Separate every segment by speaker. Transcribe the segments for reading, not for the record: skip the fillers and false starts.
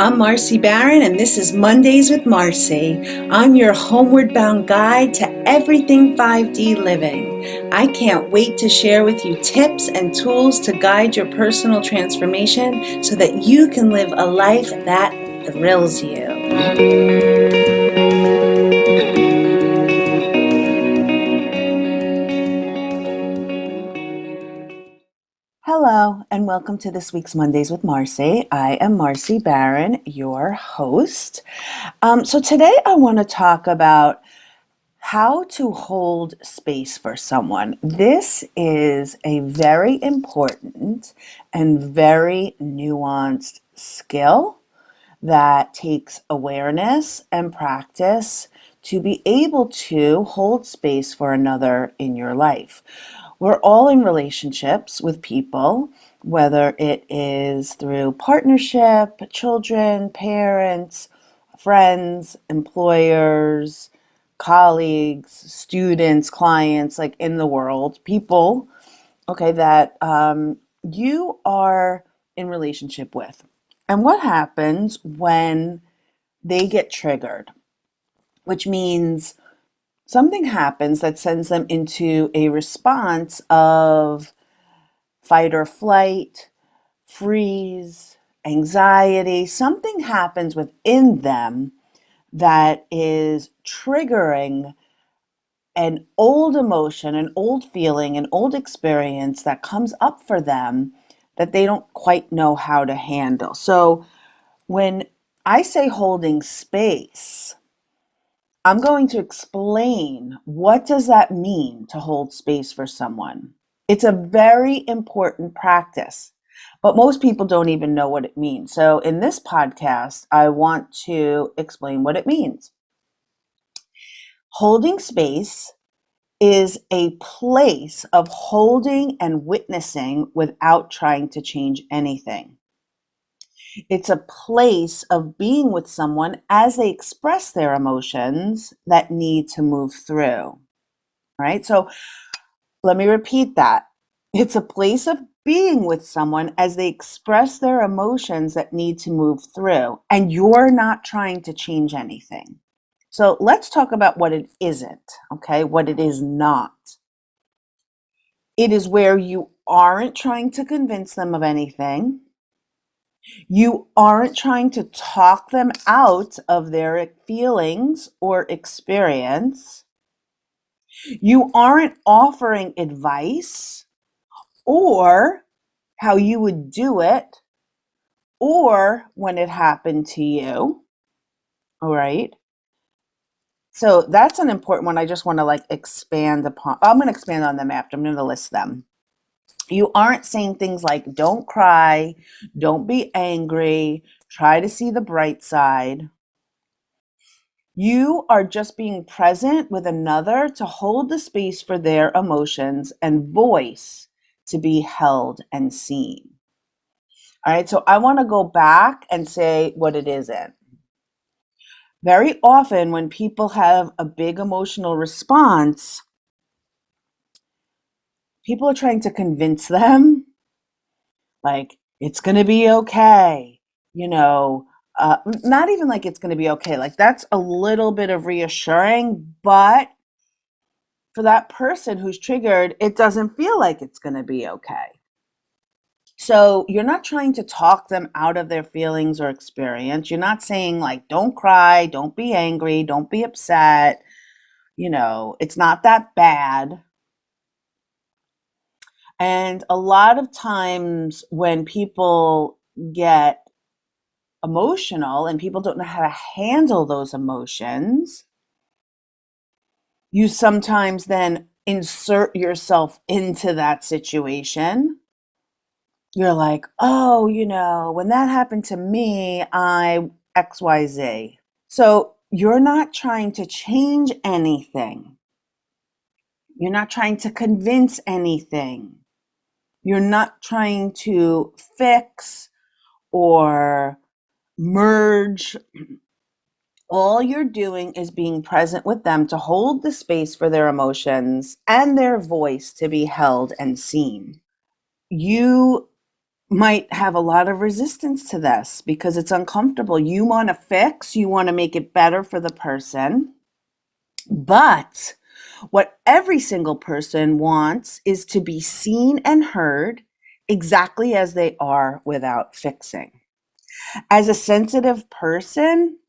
Speaker 1: I'm Marcy Barron, and this is Mondays with Marcy. I'm your homeward bound guide to everything 5D living. I can't wait to share with you tips and tools to guide your personal transformation so that you can live a life that thrills you. Hello, and welcome to this week's Mondays with Marcy. I am Marcy Barron, your host. So today I want to talk about how to hold space for someone. This is a very important and very nuanced skill that takes awareness and practice to be able to hold space for another in your life. We're all in relationships with people, whether it is through partnership, children, parents, friends, employers, colleagues, students, clients, like in the world, people, okay, that you are in relationship with. And what happens when they get triggered, which means something happens that sends them into a response of fight or flight, freeze, anxiety. Something happens within them that is triggering an old emotion, an old feeling, an old experience that comes up for them that they don't quite know how to handle. So when I say holding space, I'm going to explain what does that mean to hold space for someone. It's a very important practice, but most people don't even know what it means. So in this podcast, I want to explain what it means. Holding space is a place of holding and witnessing without trying to change anything. It's a place of being with someone as they express their emotions that need to move through, right? So let me repeat that. It's a place of being with someone as they express their emotions that need to move through, and you're not trying to change anything. So let's talk about what it isn't, okay? What it is not. It is where you aren't trying to convince them of anything. You aren't trying to talk them out of their feelings or experience. You aren't offering advice or how you would do it or when it happened to you. All right. So that's an important one. I just want to expand upon. I'm going to expand on them after. I'm going to list them. You aren't saying things like, don't cry, don't be angry, try to see the bright side. You are just being present with another to hold the space for their emotions and voice to be held and seen. All right, so I want to go back and say what it isn't. Very often, when people have a big emotional response, people are trying to convince them, like, it's going to be okay. You know, not even like it's going to be okay. Like, that's a little bit of reassuring, but for that person who's triggered, it doesn't feel like it's going to be okay. So you're not trying to talk them out of their feelings or experience. You're not saying, like, don't cry, don't be angry, don't be upset. It's not that bad. And a lot of times when people get emotional and people don't know how to handle those emotions, you sometimes then insert yourself into that situation. You're like, oh, when that happened to me, I XYZ. So you're not trying to change anything. You're not trying to convince anything. You're not trying to fix or merge. All you're doing is being present with them to hold the space for their emotions and their voice to be held and seen. You might have a lot of resistance to this because it's uncomfortable. You want to fix, you want to make it better for the person. But what every single person wants is to be seen and heard exactly as they are without fixing. As a sensitive person,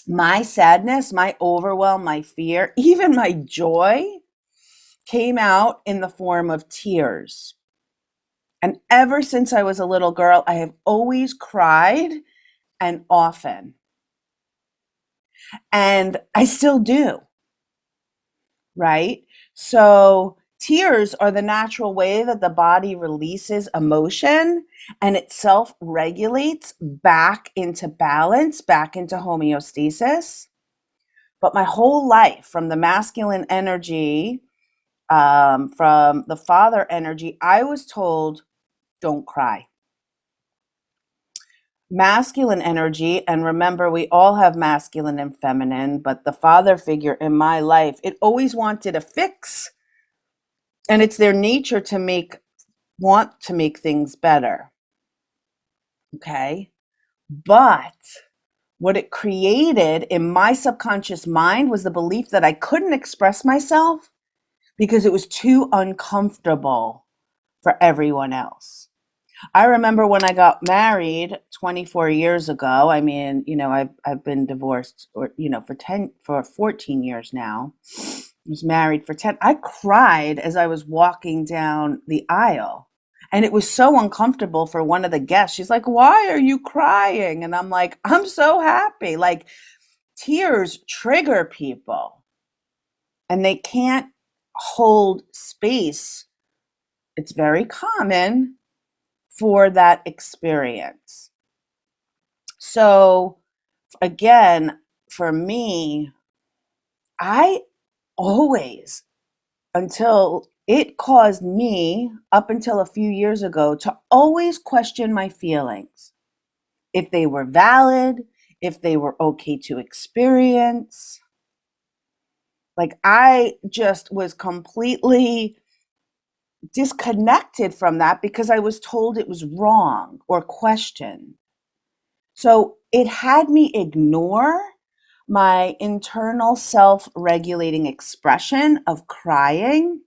Speaker 1: my sadness, my overwhelm, my fear, even my joy came out in the form of tears. And ever since I was a little girl, I have always cried, and often. And I still do, right? So tears are the natural way that the body releases emotion and it self regulates back into balance, back into homeostasis. But my whole life, from the masculine energy, from the father energy, I was told, don't cry. Masculine energy, and remember, we all have masculine and feminine, but the father figure in my life, it always wanted a fix, and it's their nature to want to make things better. Okay? But what it created in my subconscious mind was the belief that I couldn't express myself because it was too uncomfortable for everyone else. I remember when I got married 24 years ago. I mean, I've been divorced for 14 years now. I was married for 10. I cried as I was walking down the aisle. And it was so uncomfortable for one of the guests. She's like, "Why are you crying?" And I'm like, "I'm so happy." Like, tears trigger people and they can't hold space. It's very common for that experience. So, again, for me, I always, until it caused me, up until a few years ago, to always question my feelings. If they were valid, if they were okay to experience. Like, I just was completely disconnected from that because I was told it was wrong or questioned. So it had me ignore my internal self regulating expression of crying,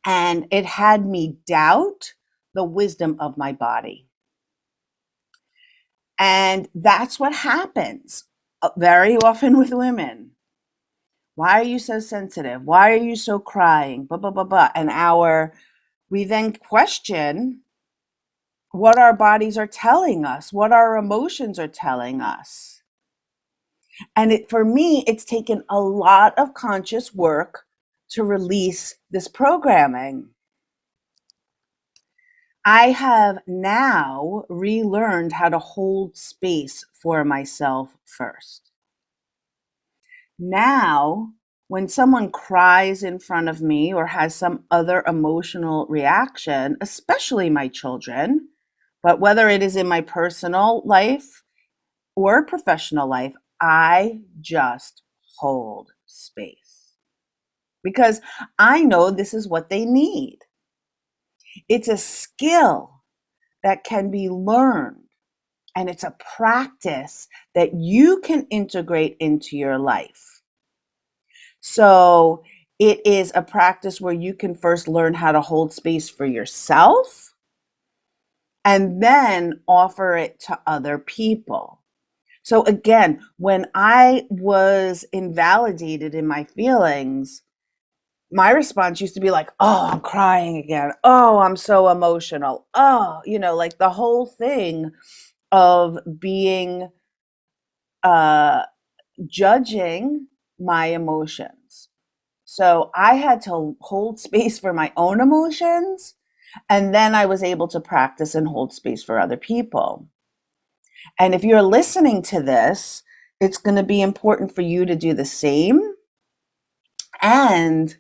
Speaker 1: and it had me doubt the wisdom of my body. And that's what happens very often with women. Why are you so sensitive? Why are you so crying? Blah, blah, blah, blah. And we then question what our bodies are telling us, what our emotions are telling us. And for me, it's taken a lot of conscious work to release this programming. I have now relearned how to hold space for myself first. Now, when someone cries in front of me or has some other emotional reaction, especially my children, but whether it is in my personal life or professional life, I just hold space because I know this is what they need. It's a skill that can be learned, and it's a practice that you can integrate into your life. So it is a practice where you can first learn how to hold space for yourself and then offer it to other people. So again, when I was invalidated in my feelings, my response used to be like, "Oh, I'm crying again. Oh, I'm so emotional. Oh," like the whole thing of being uh judging my emotions. So I had to hold space for my own emotions, and then I was able to practice and hold space for other people. And if you're listening to this, it's going to be important for you to do the same. And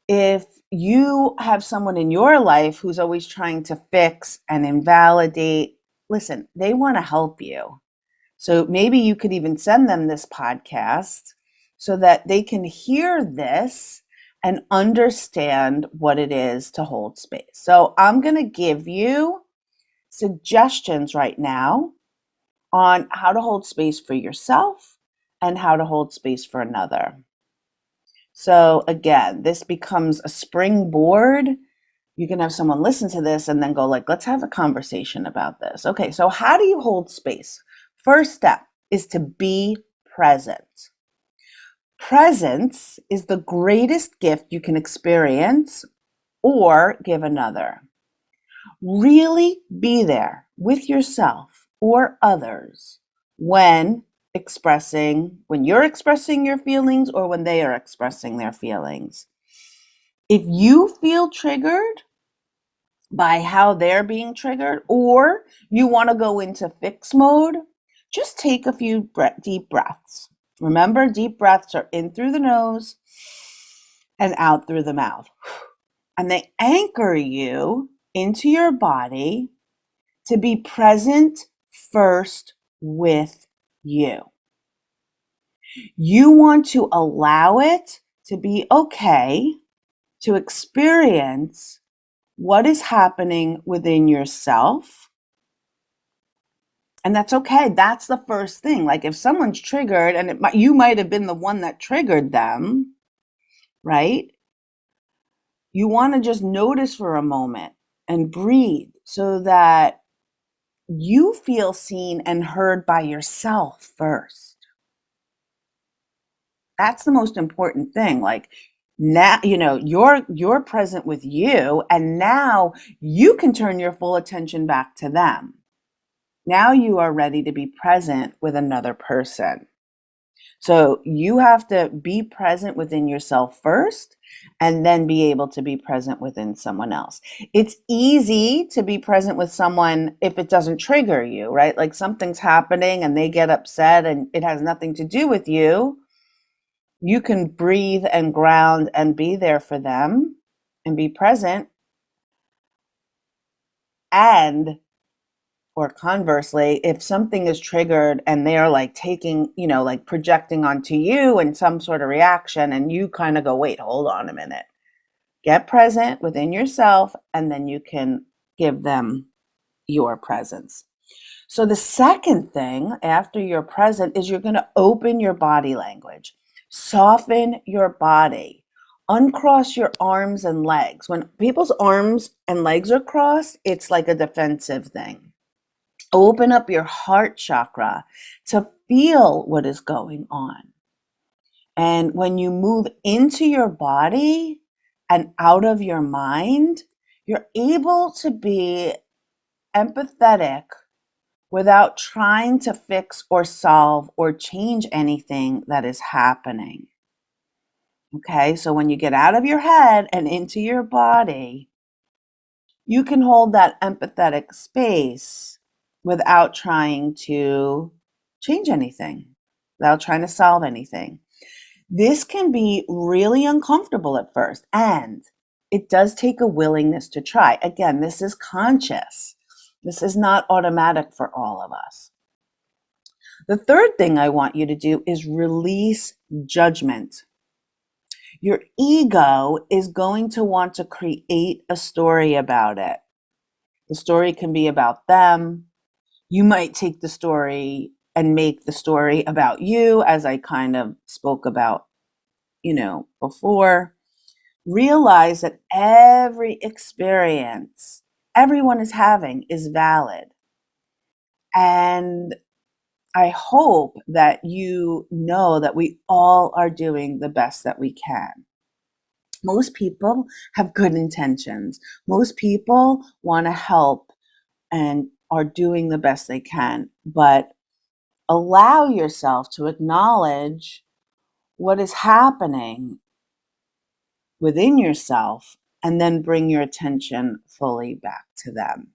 Speaker 1: if you have someone in your life who's always trying to fix and invalidate, listen, they want to help you. So maybe you could even send them this podcast so that they can hear this and understand what it is to hold space. So I'm going to give you suggestions right now on how to hold space for yourself and how to hold space for another. So again, this becomes a springboard. You can have someone listen to this and then go like, let's have a conversation about this. Okay, so how do you hold space? First step is to be present. Presence is the greatest gift you can experience or give another. Really be there with yourself or others when you're expressing your feelings or when they are expressing their feelings. If you feel triggered by how they're being triggered, or you want to go into fix mode, just take a few deep breaths. Remember, deep breaths are in through the nose and out through the mouth. And they anchor you into your body to be present first with you. You want to allow it to be okay to experience what is happening within yourself. And that's okay. That's the first thing. Like if someone's triggered and you might have been the one that triggered them, right? You want to just notice for a moment and breathe so that you feel seen and heard by yourself first. That's the most important thing. Like now, you're present with you, and now you can turn your full attention back to them. Now you are ready to be present with another person. So you have to be present within yourself first and then be able to be present within someone else. It's easy to be present with someone if it doesn't trigger you, right? Like something's happening and they get upset and it has nothing to do with you. You can breathe and ground and be there for them and be present. And or conversely, if something is triggered and they're like taking, like projecting onto you and some sort of reaction, and you kind of go, wait, hold on a minute. Get present within yourself, and then you can give them your presence. So the second thing after you're present is you're going to open your body language. Soften your body. Uncross your arms and legs. When people's arms and legs are crossed, it's like a defensive thing. Open up your heart chakra to feel what is going on. And when you move into your body and out of your mind, you're able to be empathetic without trying to fix or solve or change anything that is happening. Okay, so when you get out of your head and into your body, you can hold that empathetic space without trying to change anything, without trying to solve anything. This can be really uncomfortable at first, and it does take a willingness to try. Again, this is conscious. This is not automatic for all of us. The third thing I want you to do is release judgment. Your ego is going to want to create a story about it. The story can be about them. You might take the story and make the story about you, as I kind of spoke about, before. Realize that every experience everyone is having is valid. And I hope that you know that we all are doing the best that we can. Most people have good intentions. Most people want to help and are doing the best they can, but allow yourself to acknowledge what is happening within yourself and then bring your attention fully back to them.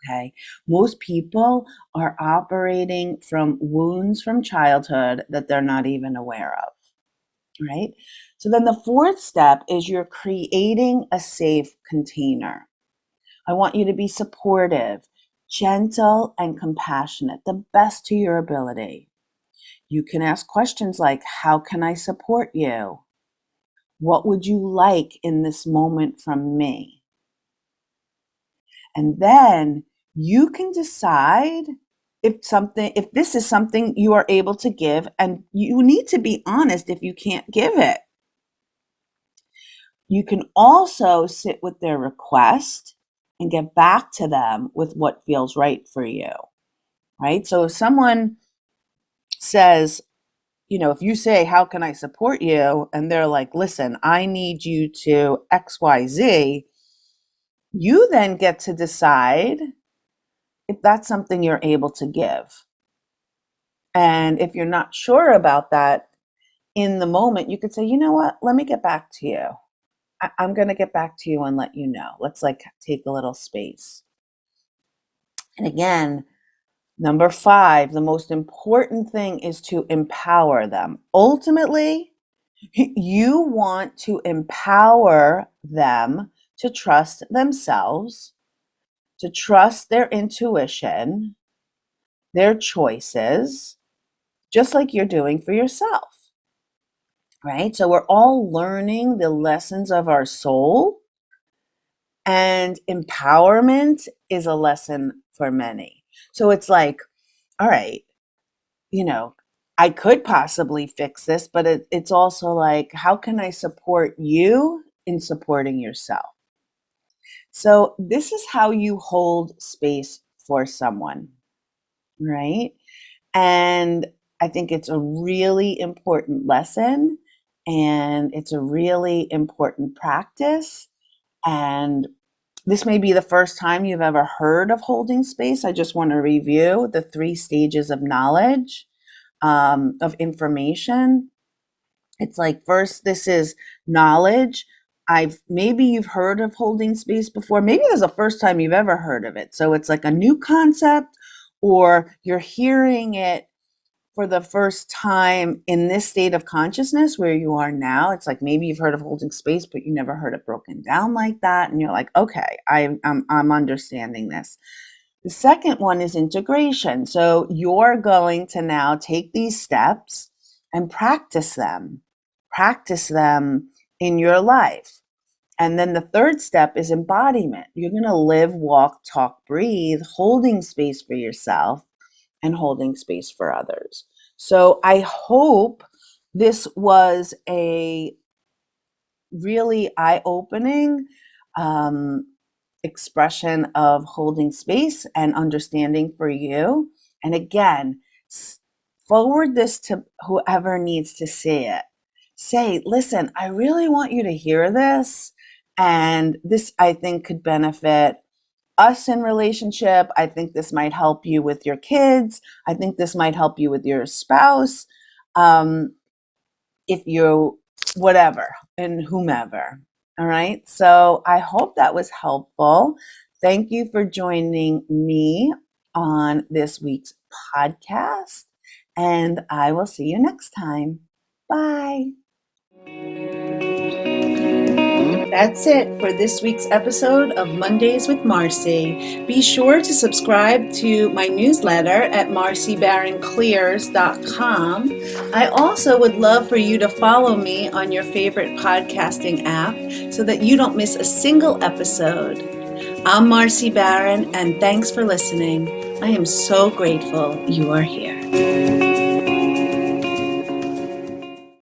Speaker 1: Okay. Most people are operating from wounds from childhood that they're not even aware of. Right. So then the fourth step is you're creating a safe container. I want you to be supportive, gentle, and compassionate, the best to your ability. You can ask questions like, how can I support you? What would you like in this moment from me? And then you can decide if this is something you are able to give, and you need to be honest if you can't give it. You can also sit with their request and get back to them with what feels right for you, right? So if someone says, if you say, how can I support you? And they're like, listen, I need you to XYZ, you then get to decide if that's something you're able to give. And if you're not sure about that in the moment, you could say, you know what, let me get back to you. I'm going to get back to you and let you know. Let's take a little space. And again, number 5, the most important thing is to empower them. Ultimately, you want to empower them to trust themselves, to trust their intuition, their choices, just like you're doing for yourself, right? So we're all learning the lessons of our soul, and empowerment is a lesson for many. So it's like, all right, I could possibly fix this, but it's also like, how can I support you in supporting yourself? So this is how you hold space for someone, right? And I think it's a really important lesson, and it's a really important practice. And this may be the first time you've ever heard of holding space. I just want to review the 3 stages of knowledge, of information. It's like, first, this is knowledge. Maybe you've heard of holding space before. Maybe this is the first time you've ever heard of it. So it's like a new concept, or you're hearing it for the first time in this state of consciousness where you are now. It's like maybe you've heard of holding space, but you never heard it broken down like that. And you're like, okay, I'm understanding this. The second one is integration. So you're going to now take these steps and practice them. Practice them in your life. And then the third step is embodiment. You're going to live, walk, talk, breathe, holding space for yourself and holding space for others. So I hope this was a really eye-opening expression of holding space and understanding for you. And again, forward this to whoever needs to see it. Say, listen, I really want you to hear this. And this, I think, could benefit us in relationship. I think this might help you with your kids. I think this might help you with your spouse. If you, whatever, and whomever. All right. So I hope that was helpful. Thank you for joining me on this week's podcast, and I will see you next time. Bye. That's it for this week's episode of Mondays with Marcy. Be sure to subscribe to my newsletter at marcybaronclears.com. I also would love for you to follow me on your favorite podcasting app so that you don't miss a single episode. I'm Marcy Baron, and thanks for listening. I am so grateful you are here.